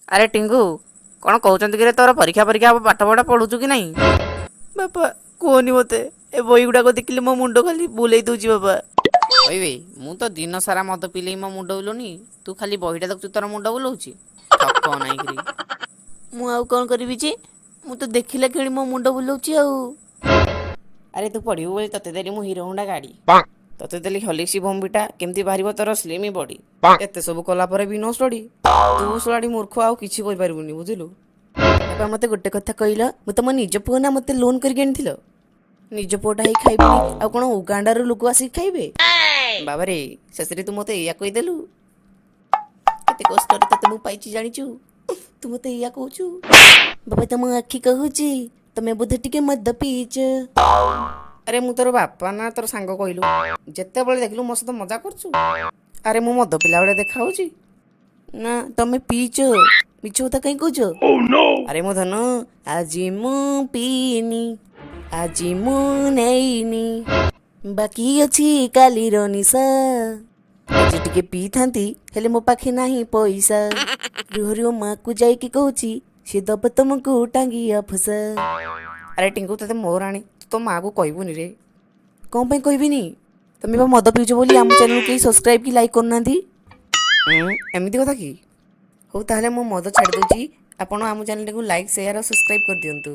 अरे टिंगू कौन कहते कि तोर परीक्षा परीक्षा पाठ पढ़ा पढ़ुचु कि नहीं? बापा कहनी मत ए बही गुड़ाक देखिले मो मुंड खाली बुले दूची बापा। अरे मु तो दिन सारा मद पिले मो मुंड बुलानी, तू खाली बहीटा देखु तोर मुंड बुलाऊँ थक नाइकी। मु आउ कौन करी जे मु तो देखिला कि मो मुंड बुलाऊची आउ। अरे तू पढ़ू बोली तते देली मु हिरो होंडा गाड़ी, तते देली हलिक्सी बम्बिटा केमती बाहर तोर स्लिम बॉडी, एते सब कला पर भी नो स्टडी। तू सोलाड़ी मूर्ख आउ किछि कहि पारबुनी बुझिलु। बापा मते गोटे कथा कहला मु तो मो निज पुओ ना मते लोन करके आनिथिलो। निज पुओटा ही खाइबुनी आ कोन उगांडारू लोक आसी खाइबे? बाबा रे शेषरे तू मते या कहि देलु। केते कष्ट रे तते मु पाइची जानिचु, तू मते या कहूचु। बाबा तम आखि कहूची तमे बुध टिके मद पीच। अरे मु तोर बापा ना तोर सांग कहलु, जेते बेले देखलु मो सହିତ मजा करछु। अरे मु मद पिला बेले देखा होची ना तमे पीच मिछ होता कहीं कहूच। अरे मो धन आजी मु पीनी आजी मु नेइनी बाकी अछि काली रो निशा। आज टिके पी थांती हेले मो पाखे नाही पैसा। रुहरु माँ को जाई कि कहूची से दब तुमको टांगिया फसा। अरे टिंकू तते मोर आनी तो माँ को कहबुनी रे। कौन पे कहबिनी? तमे बा मद पिउछ बोली आम चैनल के सब्सक्राइब की लाइक करनांती। एमती कथा कि? हो ताहले मो मद छाड़ दोची, आपण आम चैनल को लाइक शेयर और सब्सक्राइब कर दियंतु।